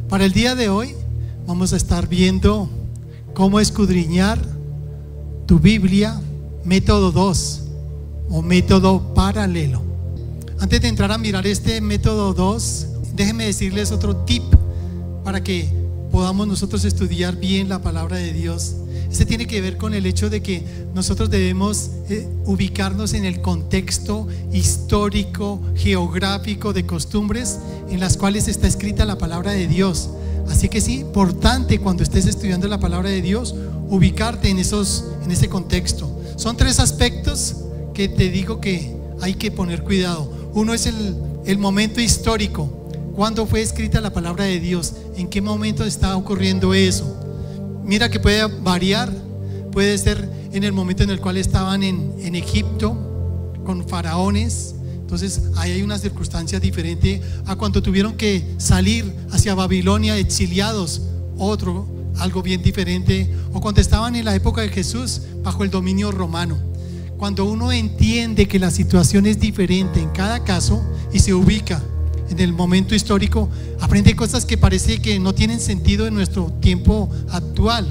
Para el día de hoy vamos a estar viendo cómo escudriñar tu Biblia, método 2 o método paralelo. Antes de entrar a mirar este método 2, déjenme decirles otro tip para que podamos nosotros estudiar bien la palabra de Dios. Este tiene que ver con el hecho de que nosotros debemos ubicarnos en el contexto histórico, geográfico, de costumbres en las cuales está escrita la palabra de Dios. Así que es importante cuando estés estudiando la palabra de Dios ubicarte en ese contexto. Son 3 aspectos que te digo que hay que poner cuidado. Uno es el momento histórico. ¿Cuándo fue escrita la palabra de Dios? ¿En qué momento está ocurriendo eso? Mira que puede variar. Puede ser en el momento en el cual estaban en Egipto con faraones. Entonces ahí hay una circunstancia diferente a cuando tuvieron que salir hacia Babilonia exiliados. Algo bien diferente. O cuando estaban en la época de Jesús bajo el dominio romano. Cuando uno entiende que la situación es diferente en cada caso y se ubica en el momento histórico, aprende cosas que parece que no tienen sentido en nuestro tiempo actual.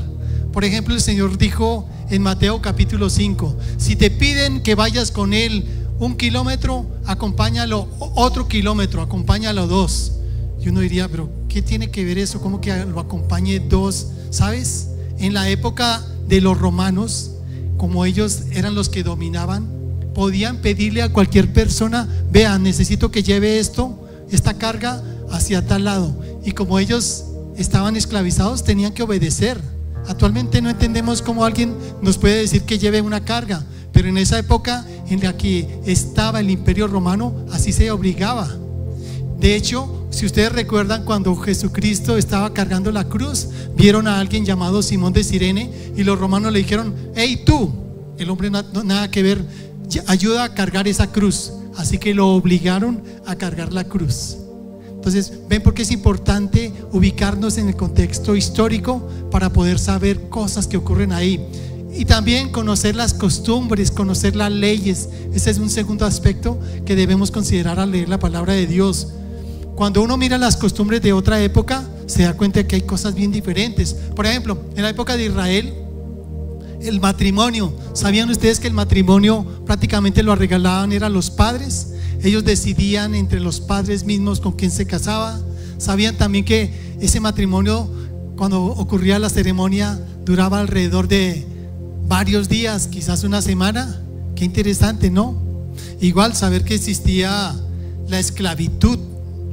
Por ejemplo, el Señor dijo en Mateo capítulo 5: si te piden que vayas con Él 1 kilómetro, acompáñalo otro kilómetro, acompáñalo 2. Y uno diría, pero ¿qué tiene que ver eso? ¿Cómo que lo acompañe 2? ¿Sabes? En la época de los romanos, como ellos eran los que dominaban, podían pedirle a cualquier persona: vea, necesito que lleve esta carga hacia tal lado. Y como ellos estaban esclavizados, tenían que obedecer. Actualmente no entendemos cómo alguien nos puede decir que lleve una carga, pero en esa época en la que estaba el Imperio Romano, así se obligaba. De hecho, si ustedes recuerdan, cuando Jesucristo estaba cargando la cruz, vieron a alguien llamado Simón de Cirene y los romanos le dijeron: hey tú, el hombre nada que ver, ayuda a cargar esa cruz. Así que lo obligaron a cargar la cruz. Entonces, ven por qué es importante ubicarnos en el contexto histórico para poder saber cosas que ocurren ahí. Y también conocer las costumbres, conocer las leyes. Ese es un segundo aspecto que debemos considerar al leer la palabra de Dios. Cuando uno mira las costumbres de otra época, se da cuenta de que hay cosas bien diferentes. Por ejemplo, en la época de Israel, el matrimonio, ¿sabían ustedes que el matrimonio prácticamente lo regalaban eran los padres? Ellos decidían entre los padres mismos con quién se casaba. ¿Sabían también que ese matrimonio, cuando ocurría la ceremonia, duraba alrededor de varios días, quizás una semana? Qué interesante, ¿no? Igual saber que existía la esclavitud.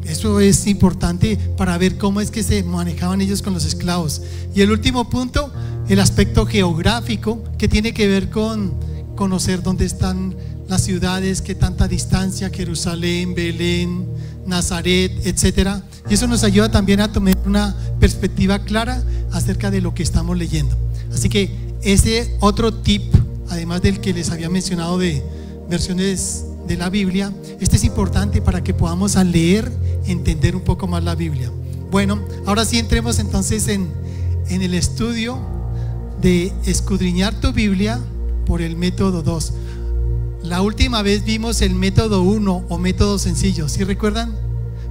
Eso es importante para ver cómo es que se manejaban ellos con los esclavos. Y el último punto, el aspecto geográfico, que tiene que ver con conocer dónde están las ciudades, qué tanta distancia, Jerusalén, Belén, Nazaret, etcétera. Y eso nos ayuda también a tener una perspectiva clara acerca de lo que estamos leyendo. Así que ese otro tip, además del que les había mencionado de versiones de la Biblia, este es importante para que podamos al leer entender un poco más la Biblia. Bueno, ahora sí entremos entonces en el estudio de escudriñar tu Biblia por el método 2. La última vez vimos el método 1 o método sencillo, ¿sí recuerdan?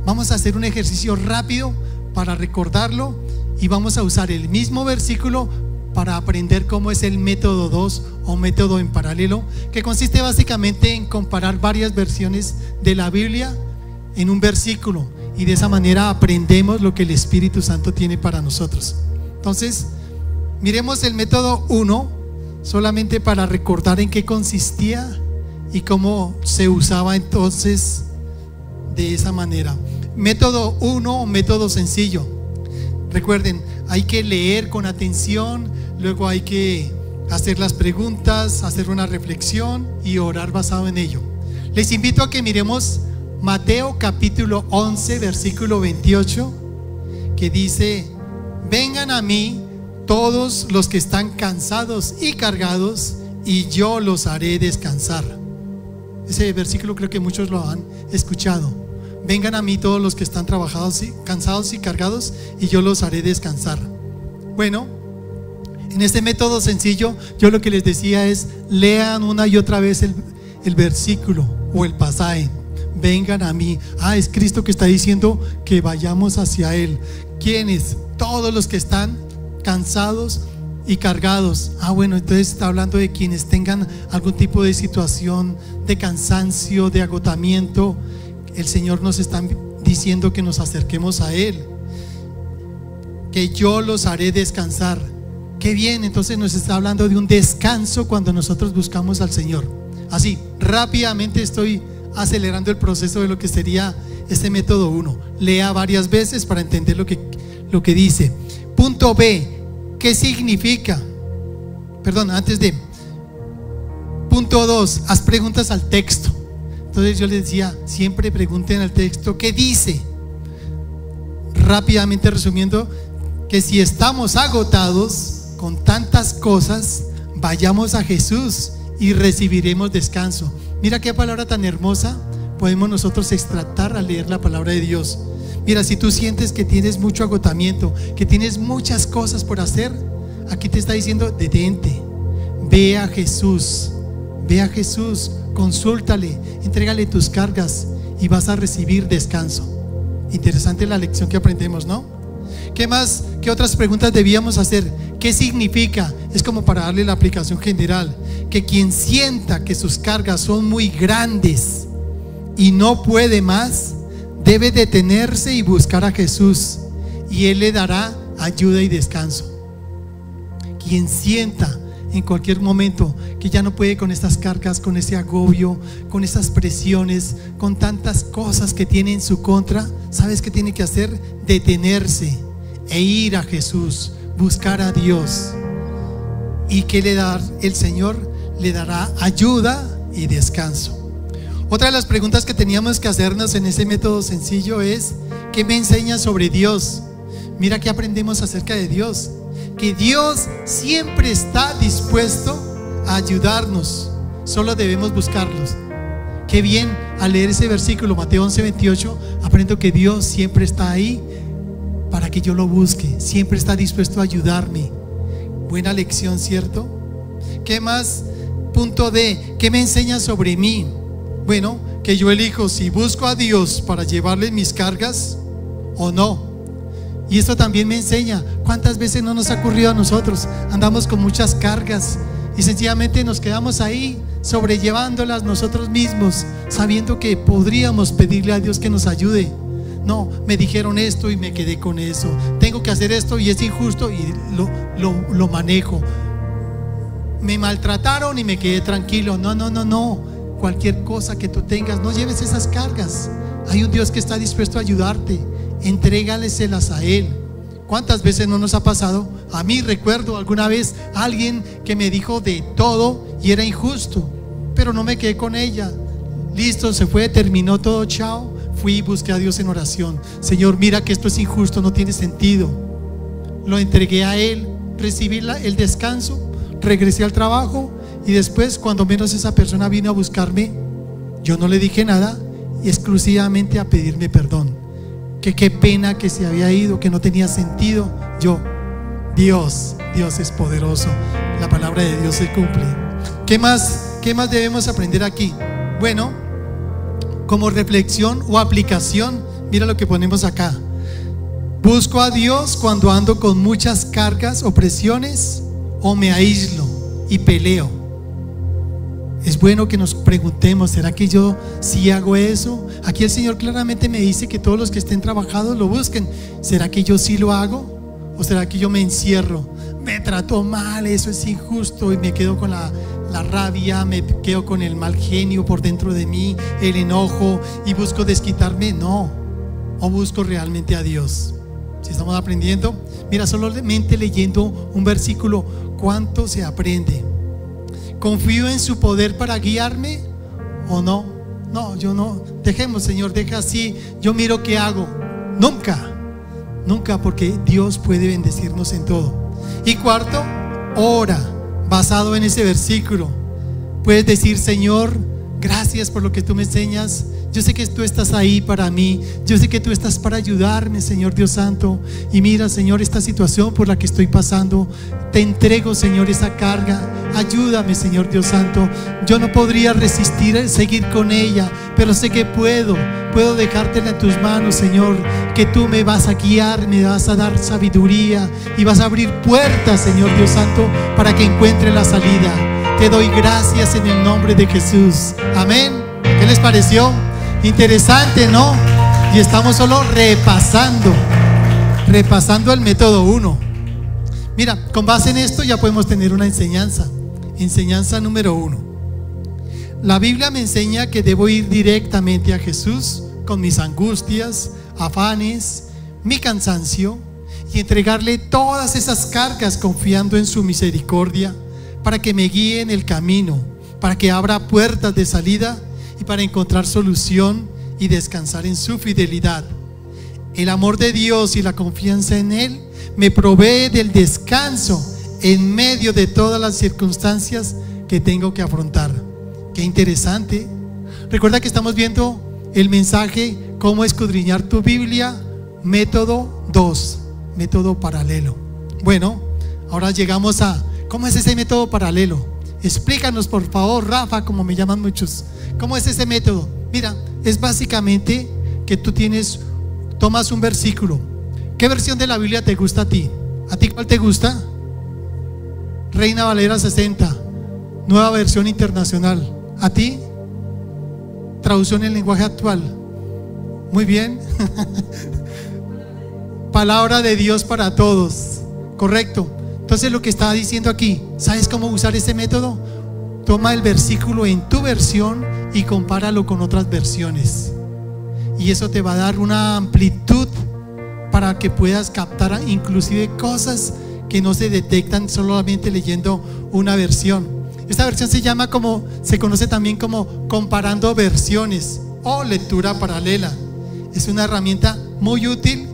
Vamos a hacer un ejercicio rápido para recordarlo y vamos a usar el mismo versículo para aprender cómo es el método 2 o método en paralelo, que consiste básicamente en comparar varias versiones de la Biblia en un versículo, y de esa manera aprendemos lo que el Espíritu Santo tiene para nosotros. Entonces, miremos el método 1 solamente para recordar en qué consistía y cómo se usaba entonces de esa manera. Método 1 o método sencillo. Recuerden, hay que leer con atención, luego hay que hacer las preguntas, hacer una reflexión y orar basado en ello. Les invito a que miremos Mateo capítulo 11 versículo 28, que dice: vengan a mí todos los que están cansados y cargados, y yo los haré descansar. Ese versículo creo que muchos lo han escuchado. Vengan a mí todos los que están cansados y cargados, y yo los haré descansar. Bueno, en este método sencillo, yo lo que les decía es: lean una y otra vez el versículo o el pasaje. Vengan a mí. Es Cristo que está diciendo que vayamos hacia Él. ¿Quiénes? Todos los que están cansados y cargados. Bueno, entonces está hablando de quienes tengan algún tipo de situación de cansancio, de agotamiento. El Señor nos está diciendo que nos acerquemos a Él, que yo los haré descansar. Qué bien, entonces nos está hablando de un descanso cuando nosotros buscamos al Señor. Así, rápidamente estoy acelerando el proceso de lo que sería este método 1. Lea varias veces para entender lo que dice. Punto B, ¿qué significa? Perdón, antes de. Punto 2, haz preguntas al texto. Entonces yo les decía, siempre pregunten al texto qué dice. Rápidamente resumiendo, que si estamos agotados con tantas cosas, vayamos a Jesús y recibiremos descanso. Mira qué palabra tan hermosa podemos nosotros extractar al leer la palabra de Dios. Mira, si tú sientes que tienes mucho agotamiento, que tienes muchas cosas por hacer, aquí te está diciendo, detente, ve a Jesús, consúltale, entrégale tus cargas y vas a recibir descanso. Interesante la lección que aprendemos, ¿no? ¿Qué más? ¿Qué otras preguntas debíamos hacer? ¿Qué significa? Es como para darle la aplicación general, que quien sienta que sus cargas son muy grandes y no puede más, debe detenerse y buscar a Jesús, y Él le dará ayuda y descanso. Quien sienta en cualquier momento que ya no puede con estas cargas, con ese agobio, con esas presiones, con tantas cosas que tiene en su contra, ¿sabes qué tiene que hacer? Detenerse e ir a Jesús, buscar a Dios. ¿Y qué le dará el Señor? Le dará ayuda y descanso. Otra de las preguntas que teníamos que hacernos en ese método sencillo es: ¿qué me enseña sobre Dios? Mira que aprendemos acerca de Dios, que Dios siempre está dispuesto a ayudarnos, solo debemos buscarlos. Qué bien, al leer ese versículo, Mateo 11:28, aprendo que Dios siempre está ahí para que yo lo busque, siempre está dispuesto a ayudarme. Buena lección, ¿cierto? ¿Qué más? Punto D, ¿qué me enseña sobre mí? Bueno, que yo elijo si busco a Dios para llevarle mis cargas o no. Y esto también me enseña, ¿cuántas veces no nos ha ocurrido a nosotros? Andamos con muchas cargas y sencillamente nos quedamos ahí sobrellevándolas nosotros mismos, sabiendo que podríamos pedirle a Dios que nos ayude. No, me dijeron esto y me quedé con eso. Tengo que hacer esto y es injusto y lo manejo. Me maltrataron y me quedé tranquilo. No. Cualquier cosa que tú tengas, no lleves esas cargas. Hay un Dios que está dispuesto a ayudarte. Entrégaselas a Él. ¿Cuántas veces no nos ha pasado? A mí recuerdo alguna vez alguien que me dijo de todo y era injusto, pero no me quedé con ella. Listo, se fue, terminó todo, chao. Fui y busqué a Dios en oración. Señor, mira que esto es injusto, no tiene sentido. Lo entregué a Él, recibí el descanso, regresé al trabajo. Y después, cuando menos esa persona vino a buscarme, yo no le dije nada, y exclusivamente a pedirme perdón. Que qué pena que se había ido, que no tenía sentido. Dios es poderoso. La palabra de Dios se cumple. ¿Qué más debemos aprender aquí? Bueno, como reflexión o aplicación, mira lo que ponemos acá. Busco a Dios cuando ando con muchas cargas o presiones, o me aíslo y peleo. Es bueno que nos preguntemos, ¿será que yo sí hago eso? Aquí el Señor claramente me dice que todos los que estén trabajados lo busquen. ¿Será que yo sí lo hago? ¿O será que yo me encierro? Me trató mal, eso es injusto, y me quedo con la rabia, me quedo con el mal genio por dentro de mí, el enojo, y busco desquitarme. No, o busco realmente a Dios. Si estamos aprendiendo, mira, solamente leyendo un versículo, ¿cuánto se aprende? ¿Confío en su poder para guiarme o no? No, yo no. Dejemos, Señor, deja así. Yo miro qué hago. Nunca, porque Dios puede bendecirnos en todo. Y cuarto, ora, basado en ese versículo. Puedes decir: Señor, gracias por lo que tú me enseñas. Yo sé que tú estás ahí para mí. Yo sé que tú estás para ayudarme, Señor Dios Santo. Y mira, Señor, esta situación por la que estoy pasando, te entrego, Señor, esa carga. Ayúdame, Señor Dios Santo. Yo no podría resistir seguir con ella, pero sé que puedo dejártela en tus manos, Señor. Que tú me vas a guiar, me vas a dar sabiduría y vas a abrir puertas, Señor Dios Santo, para que encuentre la salida. Te doy gracias en el nombre de Jesús. Amén. ¿Qué les pareció? Interesante, ¿no? Y estamos solo repasando el método 1. Mira, con base en esto ya podemos tener una enseñanza. Enseñanza número 1. La Biblia me enseña que debo ir directamente a Jesús con mis angustias, afanes, mi cansancio, y entregarle todas esas cargas confiando en su misericordia para que me guíe en el camino, para que abra puertas de salida y para encontrar solución y descansar en su fidelidad. El amor de Dios y la confianza en Él me provee del descanso en medio de todas las circunstancias que tengo que afrontar. Qué interesante. Recuerda que estamos viendo el mensaje cómo escudriñar tu Biblia, método 2, método paralelo. Bueno, ahora llegamos a ¿cómo es ese método paralelo? Explícanos, por favor, Rafa, como me llaman muchos. ¿Cómo es ese método? Mira, es básicamente que tú tomas un versículo. ¿Qué versión de la Biblia te gusta a ti? ¿A ti cuál te gusta? Reina Valera 60, Nueva Versión Internacional. ¿A ti? Traducción en lenguaje actual. Muy bien. Palabra de Dios para todos. Correcto. Entonces lo que está diciendo aquí, ¿sabes cómo usar ese método? Toma el versículo en tu versión y compáralo con otras versiones. Y eso te va a dar una amplitud para que puedas captar inclusive cosas que no se detectan solamente leyendo una versión. Esta versión se conoce también como comparando versiones o lectura paralela. Es una herramienta muy útil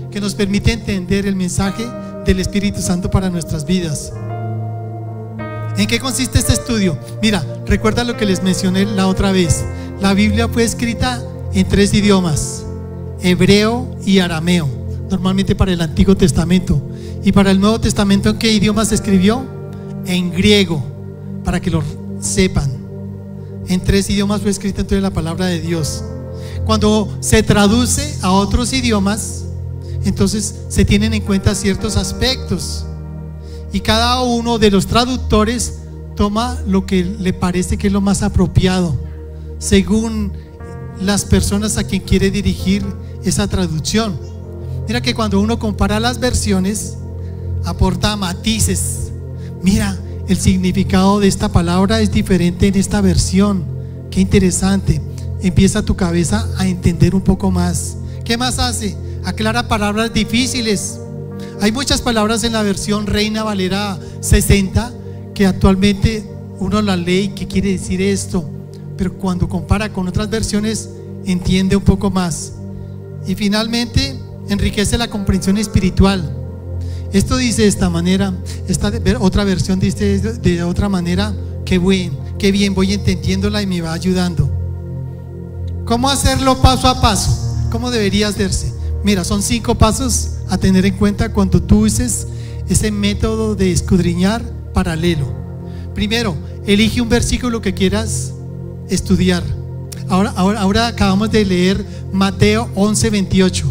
que nos permite entender el mensaje del Espíritu Santo para nuestras vidas. ¿En qué consiste este estudio? Mira, recuerda lo que les mencioné la otra vez. La Biblia fue escrita en 3 idiomas: hebreo y arameo, normalmente para el Antiguo Testamento. Y para el Nuevo Testamento, ¿en qué idioma se escribió? En griego, para que lo sepan. En 3 idiomas fue escrita entonces la palabra de Dios. Cuando se traduce a otros idiomas, entonces se tienen en cuenta ciertos aspectos, y cada uno de los traductores toma lo que le parece que es lo más apropiado según las personas a quien quiere dirigir esa traducción. Mira que cuando uno compara las versiones, aporta matices. Mira, el significado de esta palabra es diferente en esta versión. Qué interesante. Empieza tu cabeza a entender un poco más. ¿Qué más hace? Aclara palabras difíciles. Hay muchas palabras en la versión Reina Valera 60 que actualmente uno las lee y ¿qué quiere decir esto? Pero cuando compara con otras versiones entiende un poco más. Y finalmente enriquece la comprensión espiritual. Esto dice de esta manera, esta otra versión dice de otra manera. Qué bien, voy entendiéndola y me va ayudando. ¿Cómo hacerlo paso a paso? ¿Cómo debería hacerse? Mira, son 5 pasos a tener en cuenta cuando tú uses ese método de escudriñar paralelo. Primero, elige un versículo que quieras estudiar. Ahora acabamos de leer Mateo 11:28.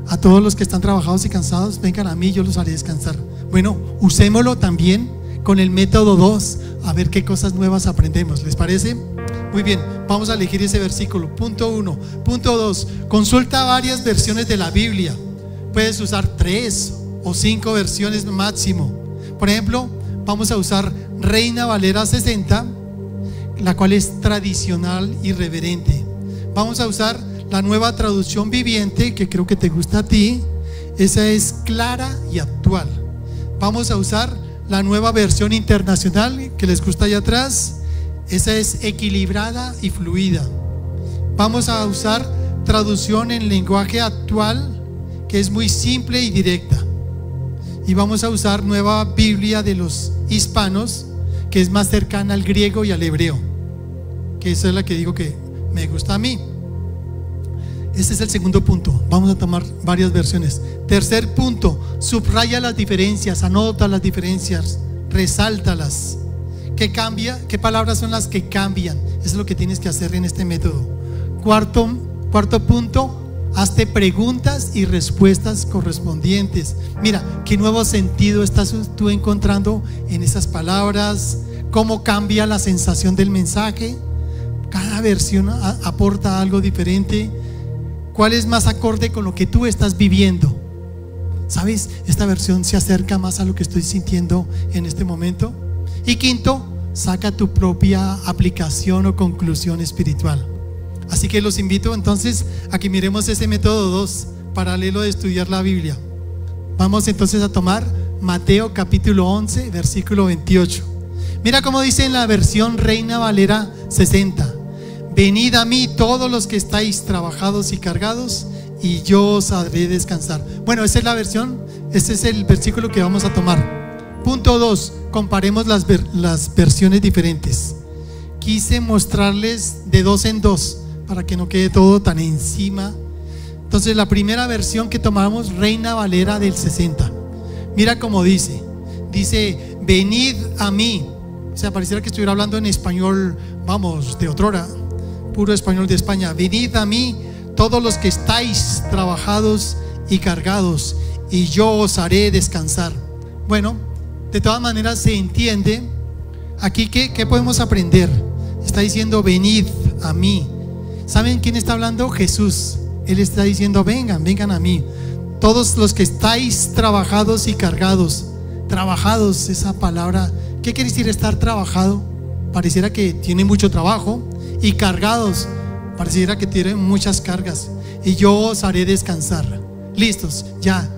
A todos los que están trabajados y cansados, vengan a mí, yo los haré descansar. Bueno, usémoslo también con el método 2, a ver qué cosas nuevas aprendemos. ¿Les parece? Muy bien, vamos a elegir ese versículo. Punto 1. Punto 2, consulta varias versiones de la Biblia. Puedes usar 3 o 5 versiones máximo. Por ejemplo, vamos a usar Reina Valera 60, la cual es tradicional y reverente. Vamos a usar la Nueva Traducción Viviente, que creo que te gusta a ti. Esa es clara y actual. Vamos a usar la Nueva Versión Internacional, que les gusta allá atrás. Esa es equilibrada y fluida. Vamos a usar traducción en lenguaje actual, que es muy simple y directa. Y vamos a usar Nueva Biblia de los Hispanos, que es más cercana al griego y al hebreo, que esa es la que digo que me gusta a mí. Ese es el segundo punto. Vamos a tomar varias versiones. Tercer punto, subraya las diferencias, anota las diferencias, resáltalas. ¿Qué cambia? ¿Qué palabras son las que cambian? Eso es lo que tienes que hacer en este método. Cuarto punto, hazte preguntas y respuestas correspondientes. Mira, ¿qué nuevo sentido estás tú encontrando en esas palabras? ¿Cómo cambia la sensación del mensaje? Cada versión aporta algo diferente. ¿Cuál es más acorde con lo que tú estás viviendo? ¿Sabes? Esta versión se acerca más a lo que estoy sintiendo en este momento. Y quinto, saca tu propia aplicación o conclusión espiritual. Así que los invito entonces a que miremos ese método 2, paralelo de estudiar la Biblia. Vamos entonces a tomar Mateo capítulo 11, versículo 28. Mira cómo dice en la versión Reina Valera 60: venid a mí todos los que estáis trabajados y cargados, y yo os haré descansar. Bueno, esa es la versión, este es el versículo que vamos a tomar. Punto 2, comparemos las versiones diferentes. Quise mostrarles de dos en dos para que no quede todo tan encima. Entonces la primera versión que tomamos, Reina Valera del 60. Mira cómo dice, venid a mí. O sea, pareciera que estuviera hablando en español, vamos, de otrora, puro español de España. Venid a mí todos los que estáis trabajados y cargados, y yo os haré descansar. Bueno, de todas maneras se entiende aquí ¿qué podemos aprender? Está diciendo venid a mí. ¿Saben quién está hablando? Jesús. Él está diciendo vengan a mí todos los que estáis trabajados y cargados. Trabajados, esa palabra, ¿qué quiere decir estar trabajado? Pareciera que tiene mucho trabajo. Y cargados, pareciera que tienen muchas cargas. Y yo os haré descansar. Listos, ya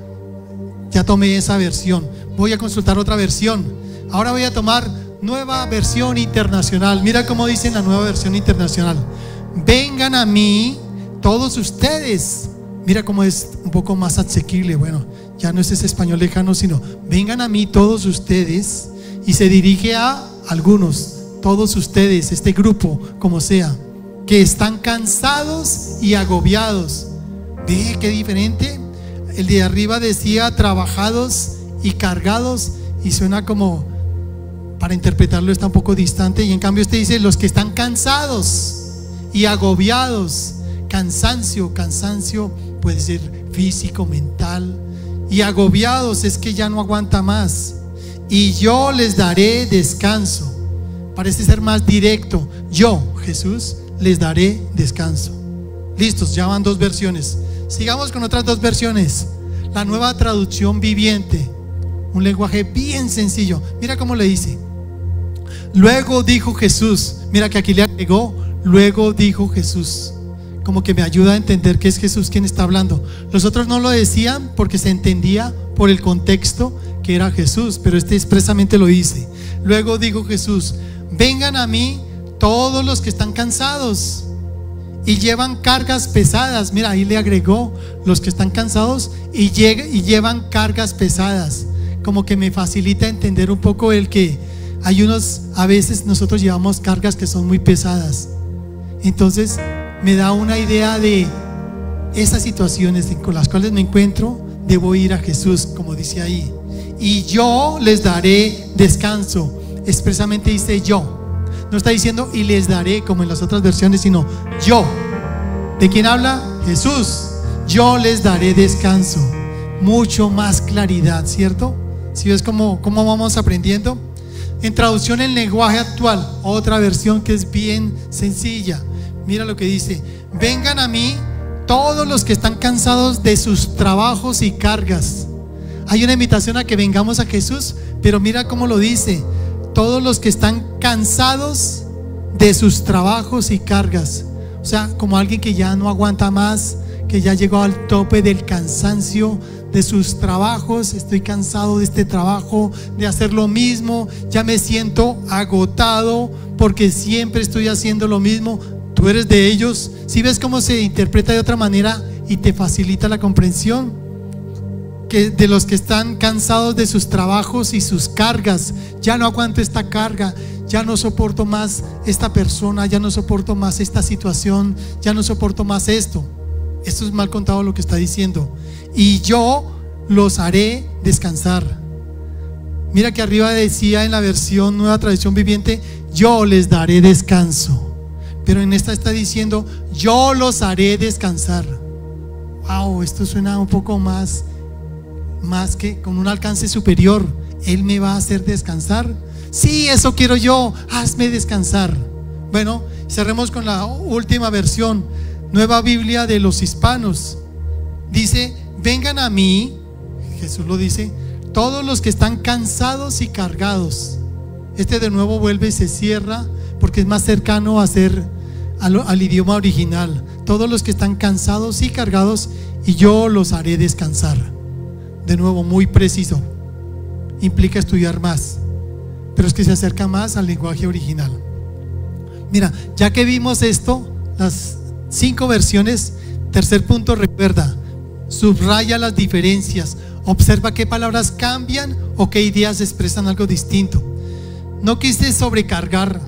tomé esa versión. Voy a consultar otra versión. Ahora voy a tomar Nueva Versión Internacional. Mira cómo dice en la Nueva Versión Internacional: vengan a mí todos ustedes. Mira cómo es un poco más asequible. Bueno, ya no es ese español lejano, sino vengan a mí todos ustedes. Y se dirige a algunos, todos ustedes, este grupo, como sea, que están cansados y agobiados. Ve qué diferente. El de arriba decía trabajados y cargados, y suena como, para interpretarlo está un poco distante. Y en cambio este dice los que están cansados y agobiados. Cansancio puede ser físico, mental. Y agobiados es que ya no aguanta más. Y yo les daré descanso. Parece ser más directo. Yo, Jesús, les daré descanso. Listos, ya van dos versiones. Sigamos con otras dos versiones. La Nueva Traducción Viviente, un lenguaje bien sencillo. Mira cómo le dice: luego dijo Jesús. Mira que aquí le agregó luego dijo Jesús, como que me ayuda a entender que es Jesús quien está hablando. Los otros no lo decían porque se entendía por el contexto que era Jesús, pero este expresamente lo dice. Luego dijo Jesús: vengan a mí todos los que están cansados y llevan cargas pesadas. Mira, ahí le agregó los que están cansados y llevan cargas pesadas. Como que me facilita entender un poco el que hay unos, a veces nosotros llevamos cargas que son muy pesadas. Entonces me da una idea de esas situaciones con las cuales me encuentro. Debo ir a Jesús, como dice ahí. Y yo les daré descanso. Expresamente dice yo. No está diciendo y les daré como en las otras versiones, sino yo. ¿De quién habla? Jesús. Yo les daré descanso. Mucho más claridad, ¿cierto? ¿Sí ves cómo vamos aprendiendo? En traducción en lenguaje actual, otra versión que es bien sencilla. Mira lo que dice: vengan a mí todos los que están cansados de sus trabajos y cargas. Hay una invitación a que vengamos a Jesús, pero mira cómo lo dice: todos los que están cansados de sus trabajos y cargas. O sea, como alguien que ya no aguanta más, que ya llegó al tope del cansancio de sus trabajos. Estoy cansado de este trabajo, de hacer lo mismo, ya me siento agotado porque siempre estoy haciendo lo mismo. Tú eres de ellos. Si ves cómo se interpreta de otra manera y te facilita la comprensión, que de los que están cansados de sus trabajos y sus cargas. Ya no aguanto esta carga, ya no soporto más esta persona, ya no soporto más esta situación, ya no soporto más esto. Esto es mal contado lo que está diciendo. Y yo los haré descansar. Mira que arriba decía en la versión Nueva Traducción Viviente, yo les daré descanso. Pero en esta está diciendo, yo los haré descansar. Wow, esto suena un poco más que con un alcance superior. Él me va a hacer descansar. Sí, eso quiero yo, hazme descansar. Bueno, cerremos con la última versión, Nueva Biblia de los Hispanos. Dice, vengan a mí, Jesús lo dice, todos los que están cansados y cargados. Este de nuevo vuelve y se cierra porque es más cercano a al idioma original. Todos los que están cansados y cargados, y yo los haré descansar. De nuevo, muy preciso. Implica estudiar más, pero es que se acerca más al lenguaje original. Mira, ya que vimos esto, las 5 versiones, tercer punto, recuerda, subraya las diferencias, observa qué palabras cambian o qué ideas expresan algo distinto. No quise sobrecargar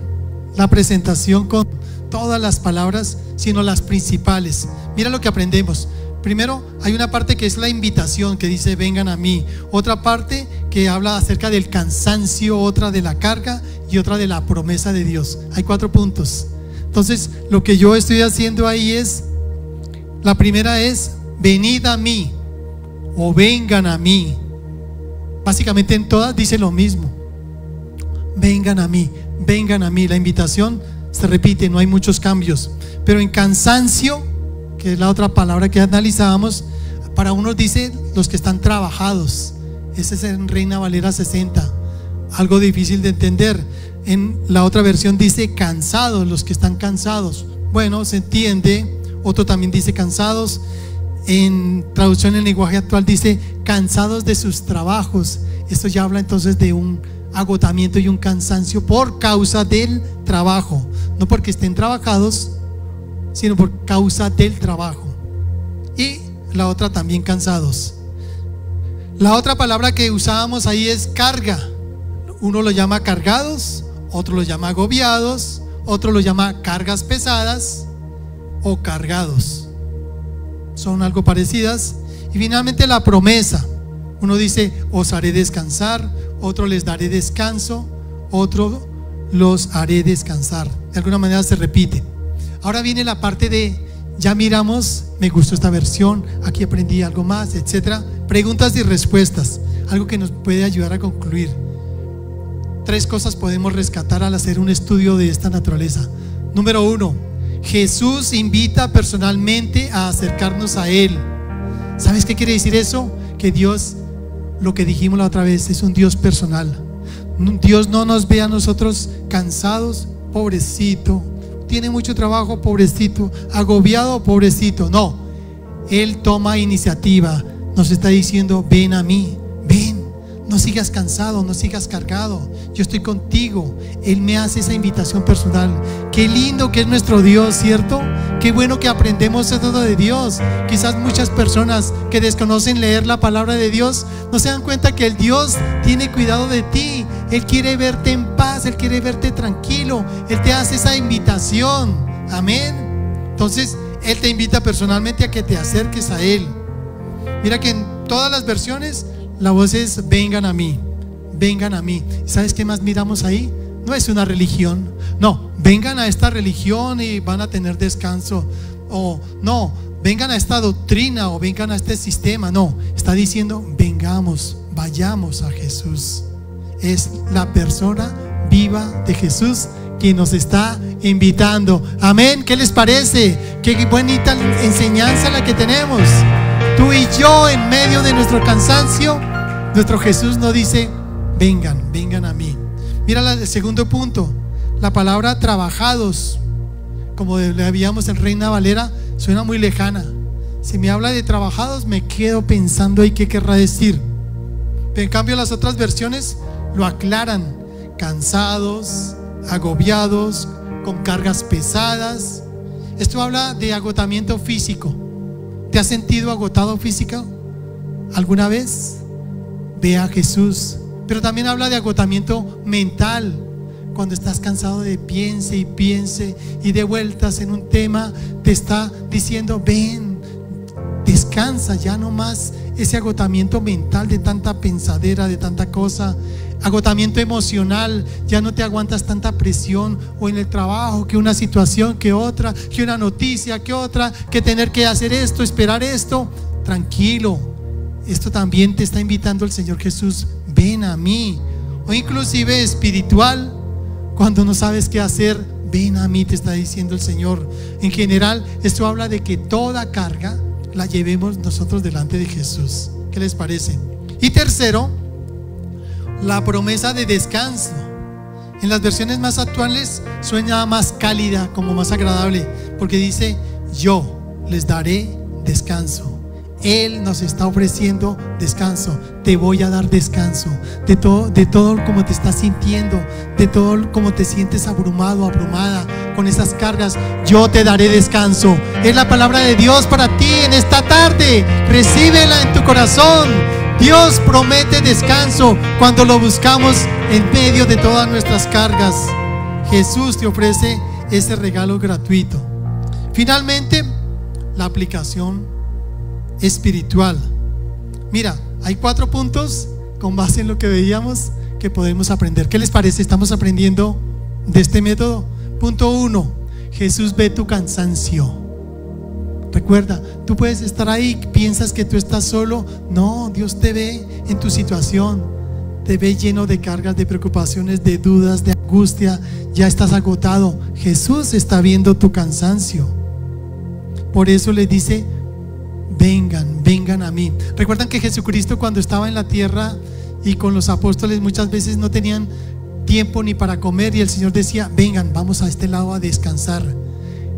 la presentación con todas las palabras, sino las principales. Mira lo que aprendemos. Primero, hay una parte que es la invitación, que dice vengan a mí. Otra parte que habla acerca del cansancio, otra de la carga y otra de la promesa de Dios. Hay 4 puntos. Entonces, lo que yo estoy haciendo ahí es, la primera es venid a mí o vengan a mí. Básicamente en todas dice lo mismo. Vengan a mí, vengan a mí. La invitación se repite, no hay muchos cambios. Pero en cansancio, que es la otra palabra que analizábamos, para unos dice los que están trabajados. Ese es en Reina Valera 60, algo difícil de entender. En la otra versión dice cansados, los que están cansados. Bueno, se entiende. Otro también dice cansados. En traducción en lenguaje actual dice cansados de sus trabajos. Esto ya habla entonces de un agotamiento y un cansancio por causa del trabajo, no porque estén trabajados, sino por causa del trabajo. Y la otra también cansados. La otra palabra que usábamos ahí es carga. Uno lo llama cargados, otro lo llama agobiados, otro lo llama cargas pesadas o cargados. Son algo parecidas. Y finalmente la promesa. Uno dice os haré descansar, otro les daré descanso, otro los haré descansar. De alguna manera se repite. Ahora viene la parte de, ya miramos, me gustó esta versión, aquí aprendí algo más, etcétera. Preguntas y respuestas, algo que nos puede ayudar a concluir. 3 cosas podemos rescatar al hacer un estudio de esta naturaleza. Número 1, Jesús invita personalmente a acercarnos a Él. ¿Sabes qué quiere decir eso? Que Dios, lo que dijimos la otra vez, es un Dios personal. Dios no nos ve a nosotros cansados, pobrecito, tiene mucho trabajo, pobrecito, agobiado, pobrecito. No, Él toma iniciativa, nos está diciendo ven a mí, ven, no sigas cansado, no sigas cargado, yo estoy contigo. Él me hace esa invitación personal. Qué lindo que es nuestro Dios, ¿cierto? Qué bueno que aprendemos eso de Dios. Quizás muchas personas que desconocen leer la palabra de Dios no se dan cuenta que el Dios tiene cuidado de ti. Él quiere verte en paz, Él quiere verte tranquilo. Él te hace esa invitación. Amén. Entonces Él te invita personalmente a que te acerques a Él. Mira que en todas las versiones la voz es vengan a mí, vengan a mí. ¿Sabes qué más miramos ahí? No es una religión. No, vengan a esta religión y van a tener descanso. O no, vengan a esta doctrina o vengan a este sistema. No, está diciendo vengamos, vayamos a Jesús. Es la persona viva de Jesús quien nos está invitando. Amén. ¿Qué les parece? Qué bonita enseñanza la que tenemos. Tú y yo en medio de nuestro cansancio, nuestro Jesús nos dice vengan, vengan a mí. Mira el segundo punto, la palabra trabajados, como le veíamos en Reina Valera, suena muy lejana. Si me habla de trabajados me quedo pensando ahí qué querrá decir. Pero en cambio las otras versiones lo aclaran: cansados, agobiados, con cargas pesadas. Esto habla de agotamiento físico. ¿Te has sentido agotado físico alguna vez? Ve a Jesús. Pero también habla de agotamiento mental, cuando estás cansado de piense y piense y de vueltas en un tema. Te está diciendo ven, descansa, ya no más ese agotamiento mental de tanta pensadera, de tanta cosa, agotamiento emocional, ya no te aguantas tanta presión o en el trabajo, que una situación, que otra, que una noticia, que otra, que tener que hacer esto, esperar esto. Tranquilo, esto también te está invitando el Señor Jesús, ven a mí. O inclusive espiritual, cuando no sabes qué hacer, ven a mí, te está diciendo el Señor. En general, esto habla de que toda carga la llevemos nosotros delante de Jesús. ¿Qué les parece? Y tercero, la promesa de descanso. En las versiones más actuales suena más cálida, como más agradable, porque dice: yo les daré descanso. Él nos está ofreciendo descanso. Te voy a dar descanso de todo como te estás sintiendo, de todo como te sientes abrumado, abrumada con esas cargas. Yo te daré descanso. Es la palabra de Dios para ti en esta tarde. Recíbela en tu corazón. Dios promete descanso cuando lo buscamos en medio de todas nuestras cargas. Jesús te ofrece ese regalo gratuito. Finalmente, la aplicación espiritual. Mira, hay 4 puntos con base en lo que veíamos que podemos aprender. ¿Qué les parece? ¿Estamos aprendiendo de este método? Punto 1: Jesús ve tu cansancio. Recuerda, tú puedes estar ahí, piensas que tú estás solo. No, Dios te ve en tu situación, te ve lleno de cargas, de preocupaciones, de dudas, de angustia. Ya estás agotado. Jesús está viendo tu cansancio. Por eso le dice: vengan, vengan a mí. Recuerdan que Jesucristo, cuando estaba en la tierra y con los apóstoles, muchas veces no tenían tiempo ni para comer, y el Señor decía: vengan, vamos a este lado a descansar.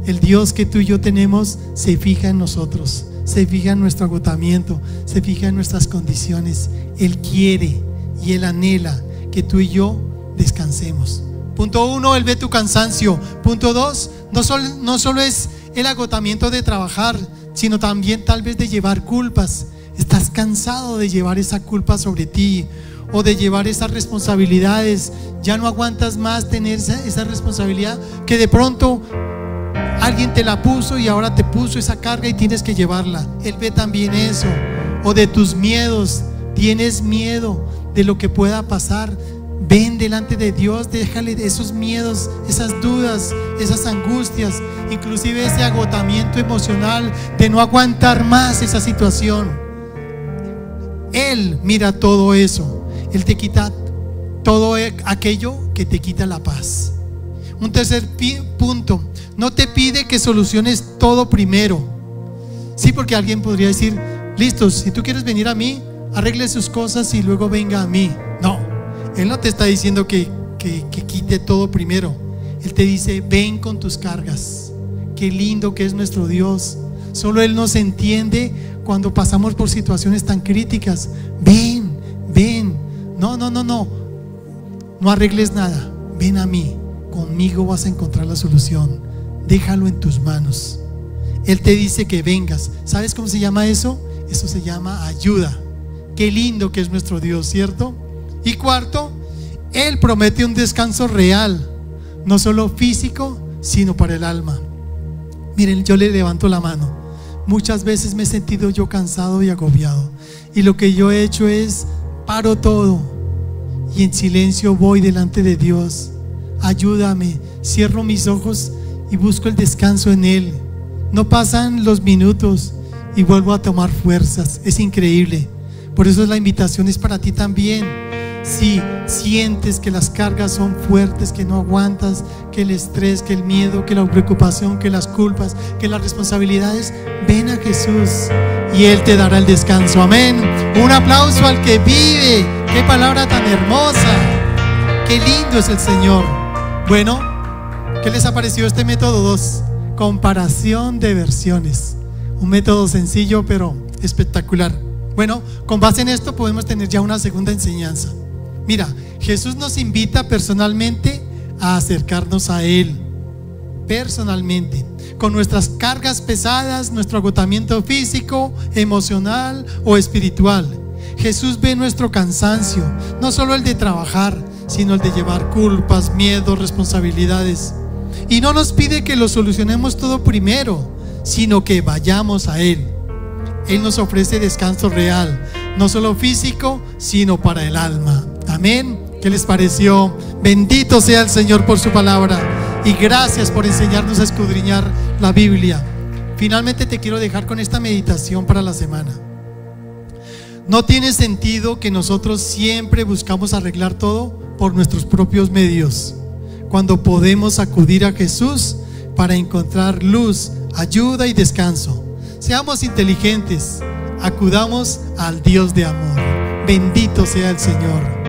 El Dios que tú y yo tenemos se fija en nosotros, se fija en nuestro agotamiento, se fija en nuestras condiciones. Él quiere y Él anhela que tú y yo descansemos. Punto 1: Él ve tu cansancio. Punto 2: no solo es el agotamiento de trabajar, sino también tal vez de llevar culpas. Estás cansado de llevar esa culpa sobre ti, o de llevar esas responsabilidades. Ya no aguantas más tener esa responsabilidad que de pronto alguien te la puso y ahora te puso esa carga y tienes que llevarla. Él ve también eso. O de tus miedos, tienes miedo de lo que pueda pasar. Ven delante de Dios, déjale esos miedos, esas dudas, esas angustias, inclusive ese agotamiento emocional de no aguantar más esa situación. Él mira todo eso. Él te quita todo aquello que te quita la paz. Un tercer punto: no te pide que soluciones todo primero. Sí, porque alguien podría decir: listo, si tú quieres venir a mí, arregle sus cosas y luego venga a mí. No, Él no te está diciendo que quite todo primero. Él te dice: ven con tus cargas. Qué lindo que es nuestro Dios. Solo Él nos entiende cuando pasamos por situaciones tan críticas. Ven, ven. No arregles nada. Ven a mí. Conmigo vas a encontrar la solución. Déjalo en tus manos. Él te dice que vengas. ¿Sabes cómo se llama eso? Eso se llama ayuda. Qué lindo que es nuestro Dios, ¿cierto? Y cuarto, Él promete un descanso real, no solo físico, sino para el alma. Miren, yo le levanto la mano. Muchas veces me he sentido yo cansado y agobiado, y lo que yo he hecho es paro todo y en silencio voy delante de Dios. Ayúdame, cierro mis ojos y busco el descanso en Él. No pasan los minutos y vuelvo a tomar fuerzas. Es increíble. Por eso la invitación es para ti también. Si sientes que las cargas son fuertes, que no aguantas, que el estrés, que el miedo, que la preocupación, que las culpas, que las responsabilidades, ven a Jesús y Él te dará el descanso. Amén. Un aplauso al que vive. Qué palabra tan hermosa. Qué lindo es el Señor. Bueno, ¿qué les ha parecido este método 2? Comparación de versiones. Un método sencillo pero espectacular. Bueno, con base en esto podemos tener ya una segunda enseñanza. Mira, Jesús nos invita personalmente a acercarnos a Él. Personalmente, con nuestras cargas pesadas, nuestro agotamiento físico, emocional o espiritual. Jesús ve nuestro cansancio, no solo el de trabajar, sino el de llevar culpas, miedos, responsabilidades. Y no nos pide que lo solucionemos todo primero, sino que vayamos a Él. Él nos ofrece descanso real, no solo físico, sino para el alma. Amén. ¿Qué les pareció? Bendito sea el Señor por su palabra y gracias por enseñarnos a escudriñar la Biblia. Finalmente te quiero dejar con esta meditación para la semana. No tiene sentido que nosotros siempre buscamos arreglar todo por nuestros propios medios, cuando podemos acudir a Jesús para encontrar luz, ayuda y descanso. Seamos inteligentes, acudamos al Dios de amor. Bendito sea el Señor.